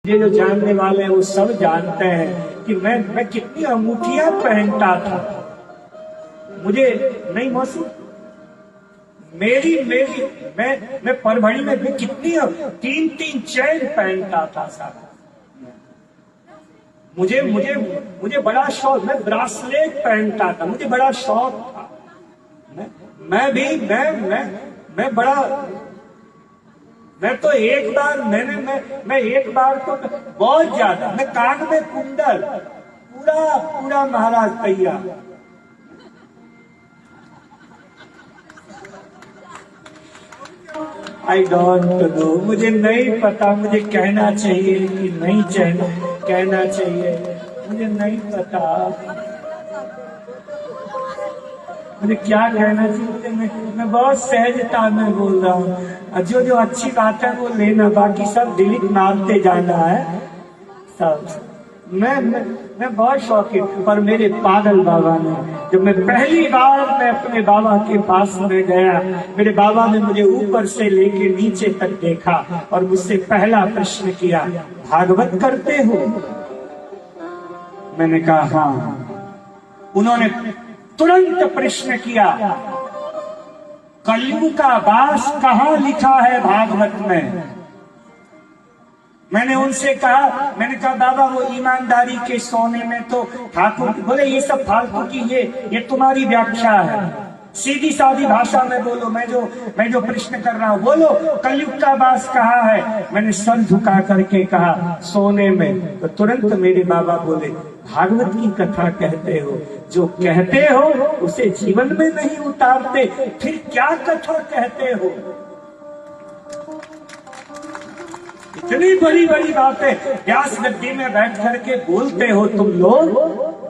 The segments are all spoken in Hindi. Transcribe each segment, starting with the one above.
ये जो जानने वाले हैं वो सब जानते हैं कि मैं कितनी अंगूठियां पहनता था। मुझे नहीं मौसी, मेरी मेरी मैं परभणी में भी कितनी 3-3 चैन पहनता था साहब। मुझे मुझे मुझे बड़ा शौक, मैं ब्रासलेट पहनता था, मुझे बड़ा शौक था। मैं भी मैं बड़ा, मैं तो एक बार मैं एक बार तो बहुत ज्यादा, मैं कान में कुंडल पूरा महाराज तैयार। आई डोंट नो, मुझे नहीं पता मुझे कहना चाहिए कि नहीं कहना चाहिए, मुझे नहीं पता मुझे क्या कहना चाहिए। मैं बहुत सहजता में बोल रहा हूँ। जो अच्छी बात है वो लेना, बाकी सब डिलीट मारते जाना है सब। मैं बहुत शौकीन, पर मेरे पागल बाबा ने, जब मैं पहली बार मैं अपने बाबा के पास में गया, मेरे बाबा ने मुझे ऊपर से लेके नीचे तक देखा और मुझसे पहला प्रश्न किया, भागवत करते हो? मैंने कहा हाँ। उन्होंने तुरंत प्रश्न किया, कलयुग का वास कहाँ लिखा है भागवत में? मैंने उनसे कहा, मैंने कहा बाबा वो ईमानदारी के सोने में तो ठाकुर, बोले ये सब फालतू की, ये तुम्हारी व्याख्या है, सीधी सादी भाषा में बोलो, मैं जो प्रश्न कर रहा हूँ बोलो, कलयुग का वास कहाँ है? मैंने सर झुका करके कहा सोने में। तो तुरंत मेरे बाबा बोले, भागवत की कथा कहते हो, जो कहते हो उसे जीवन में नहीं उतारते, फिर क्या कथा कहते हो? इतनी बड़ी बड़ी बातें व्यास गद्दी में बैठ करके बोलते हो तुम लोग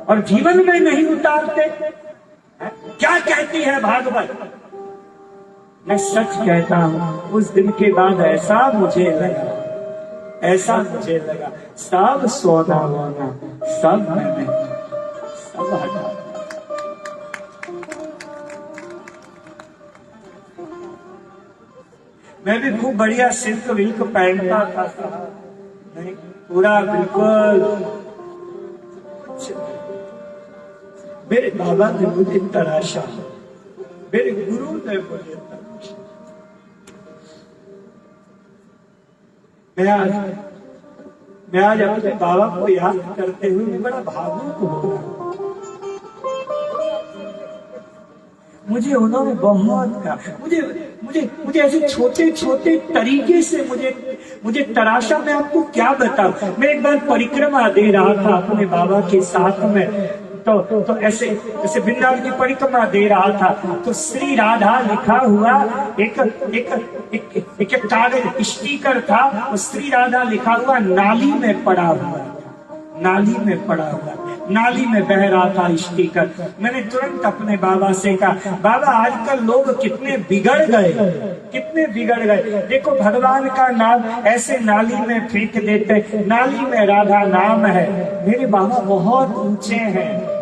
और जीवन में नहीं उतारते। क्या कहती है भागवत? मैं सच कहता हूँ, उस दिन के बाद ऐसा मुझे लगा सब सोना वोना सब मैंने सब हटा। मैं भी खूब बढ़िया सिल्क विल्क पहनता था, नहीं पूरा बिल्कुल। मेरे बाबा ने मुझे तराशा, मेरे गुरु ने मुझे तराशा। मैं आज अपने बाबा को याद करते हुए बड़ा भावुक हो रहा हूं। मुझे उन्होंने बहुत कहा, मुझे ऐसे छोटे छोटे तरीके से मुझे तराशा। मैं आपको क्या बताऊं, मैं एक बार परिक्रमा दे रहा था अपने बाबा के साथ में, तो ऐसे वृंदावन की परिक्रमा दे रहा था, तो श्री राधा लिखा हुआ एक कागज स्टिकर था, श्री राधा लिखा हुआ नाली में पड़ा हुआ, नाली में बह रहा था स्टिकर। मैंने तुरंत अपने बाबा से कहा, बाबा आजकल लोग कितने बिगड़ गए, देखो भगवान का नाम ऐसे नाली में फेंक देते, नाली में राधा नाम है। मेरे बाबा बहुत ऊंचे हैं।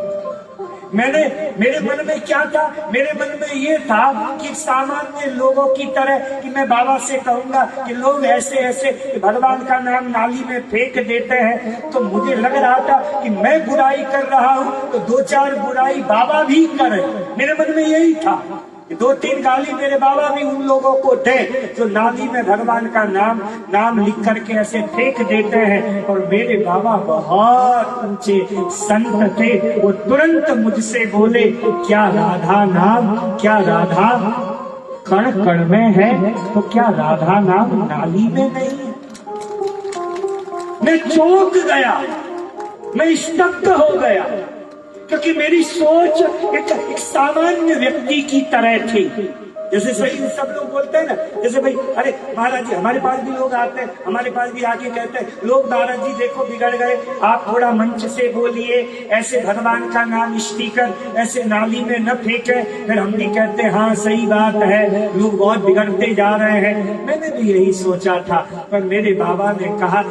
मेरे मन में क्या था, मेरे मन में ये था कि सामान्य लोगों की तरह कि मैं बाबा से कहूंगा कि लोग ऐसे भगवान का नाम नाली में फेंक देते हैं, तो मुझे लग रहा था कि मैं बुराई कर रहा हूं तो 2-4 बुराई बाबा भी करें। मेरे मन में यही था, 2-3 गाली मेरे बाबा भी उन लोगों को थे जो नाली में भगवान का नाम लिख करके ऐसे फेंक देते हैं। और मेरे बाबा बहुत ऊंचे संत थे, वो तुरंत मुझसे बोले, क्या राधा नाम, क्या राधा कण कण में है, तो क्या राधा नाम नाली में नहीं है? मैं चौंक गया, मैं स्तब्ध हो गया, क्योंकि मेरी सोच एक सामान्य व्यक्ति की तरह थी। जैसे सही सब लोग बोलते हैं ना, जैसे भाई अरे महाराज जी, हमारे पास भी लोग आते हैं, हमारे पास भी आके कहते हैं, लोग महाराज जी देखो बिगड़ गए, आप थोड़ा मंच से बोलिए, ऐसे भगवान का नाम स्टिकर ऐसे नाली में न फेंके। फिर हम भी कहते हैं हाँ सही बात है, लोग बहुत बिगड़ते जा रहे हैं। मैंने भी यही सोचा था, पर मेरे बाबा ने कहा,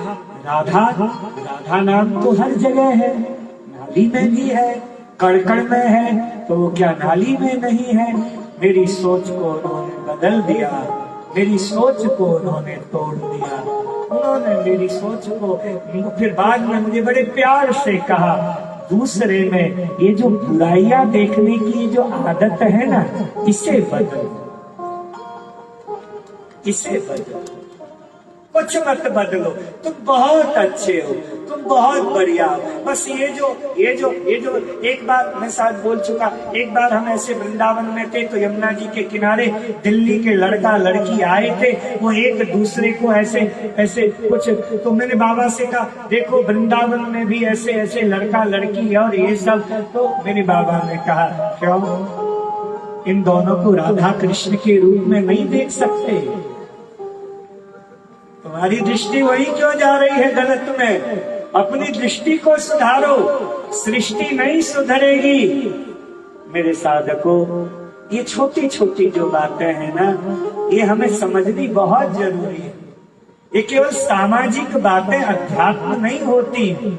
राधा नाम तो हर जगह है, नाली में भी है, कड़कड़ में है, तो वो क्या नाली में नहीं है? मेरी सोच को उन्होंने बदल दिया, मेरी सोच को उन्होंने तोड़ दिया। उन्होंने मेरी सोच को फिर बाद में मुझे बड़े प्यार से कहा, दूसरे में ये जो बुराइयां देखने की जो आदत है ना, इसे बदलो, इसे बदलो, कुछ मत बदलो। तुम बहुत अच्छे हो, तुम बहुत बढ़िया हो। बस ये जो एक बार मैं शायद बोल चुका, एक बार हम ऐसे वृंदावन में थे तो यमुना जी के किनारे दिल्ली के लड़का लड़की आए थे, वो एक दूसरे को ऐसे ऐसे कुछ, तो मैंने बाबा से कहा देखो वृंदावन में भी ऐसे ऐसे लड़का लड़की है और ये सब। तो मेरे बाबा ने कहा क्यों, इन दोनों को राधा कृष्ण के रूप में नहीं देख सकते? तुम्हारी दृष्टि वही क्यों जा रही है गलत में? अपनी दृष्टि को सुधारो, सृष्टि नहीं सुधरेगी। मेरे साधकों, ये छोटी छोटी जो बातें हैं ना, ये हमें समझनी बहुत जरूरी है। ये केवल सामाजिक बातें, अध्यात्म नहीं होती।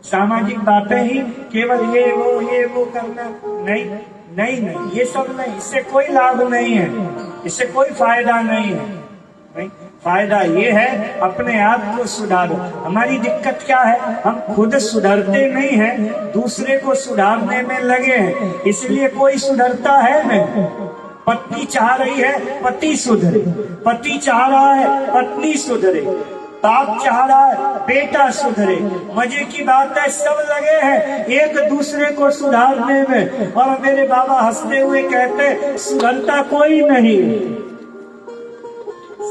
सामाजिक बातें ही केवल ये वो करना नहीं नहीं नहीं, ये सब नहीं, इससे कोई लाभ नहीं है, इससे कोई फायदा नहीं है। नहीं, फायदा ये है अपने आप को सुधारो। हमारी दिक्कत क्या है, हम खुद सुधरते नहीं हैं, दूसरे को सुधारने में लगे हैं, इसलिए कोई सुधरता है नहीं। पत्नी चाह रही है पति सुधरे, पति चाह रहा है पत्नी सुधरे, बाप चाह रहा है बेटा सुधरे। मजे की बात है, सब लगे हैं एक दूसरे को सुधारने में। और मेरे बाबा हंसते हुए कहते सुधरता कोई नहीं,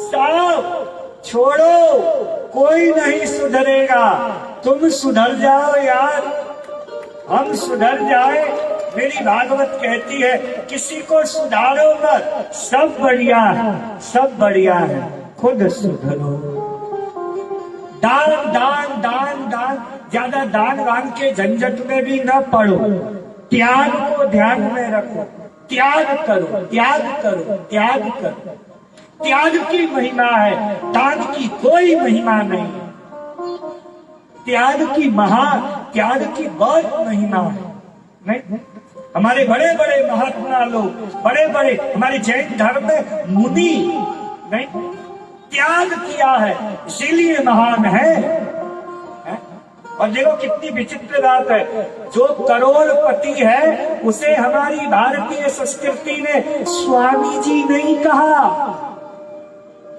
सब छोड़ो, कोई नहीं सुधरेगा। तुम सुधर जाओ यार, हम सुधर जाए। मेरी भागवत कहती है किसी को सुधारो मत, सब बढ़िया है, सब बढ़िया है, खुद सुधरो। दान दान दान दान, ज्यादा दान वान के झंझट में भी न पड़ो, त्याग को ध्यान में रखो, त्याग करो, त्याग करो, त्याग करो। त्याग की महिमा है, दान की कोई महिमा नहीं। त्याग की त्याग की बहुत महिमा है। नहीं, हमारे बड़े बड़े महात्मा लोग, बड़े बड़े हमारे जैन धर्म में मुनि नहीं त्याग किया है, इसीलिए महान है। और देखो कितनी विचित्र बात है, जो करोड़पति है उसे हमारी भारतीय संस्कृति ने स्वामी जी नहीं कहा।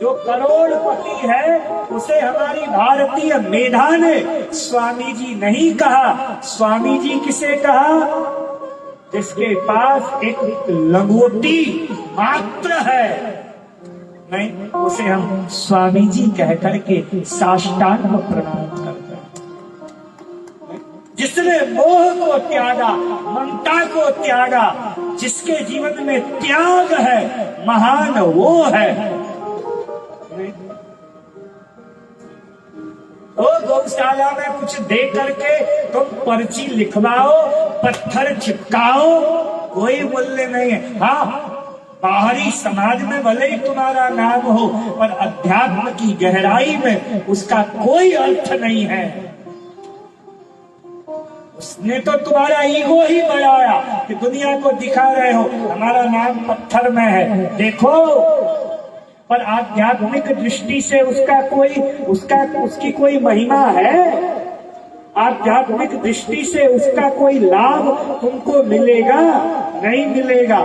जो करोड़पति है उसे हमारी भारतीय मेधा ने स्वामी जी नहीं कहा। स्वामी जी किसे कहा? जिसके पास एक लंगोटी मात्र है, नहीं, उसे हम स्वामी जी कह करके साष्टांग प्रणाम करते हैं। जिसने मोह को त्यागा, ममता को त्यागा, जिसके जीवन में त्याग है, महान वो है। ओ गौशाला में कुछ दे करके तुम पर्ची लिखवाओ, पत्थर चिपकाओ, कोई मूल्य नहीं है। हाँ, बाहरी समाज में भले ही तुम्हारा नाम हो, पर अध्यात्म की गहराई में उसका कोई अर्थ नहीं है। उसने तो तुम्हारा ईगो ही बढ़ाया कि दुनिया को दिखा रहे हो हमारा नाम पत्थर में है, देखो। पर आध्यात्मिक दृष्टि से उसकी कोई महिमा है? आध्यात्मिक दृष्टि से उसका कोई लाभ तुमको मिलेगा? नहीं मिलेगा।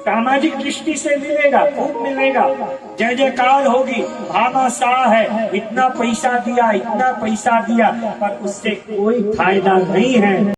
सामाजिक दृष्टि से मिलेगा, खूब मिलेगा, जय जयकार होगी, भामाशाह है, इतना पैसा दिया, इतना पैसा दिया, पर उससे कोई फायदा नहीं है।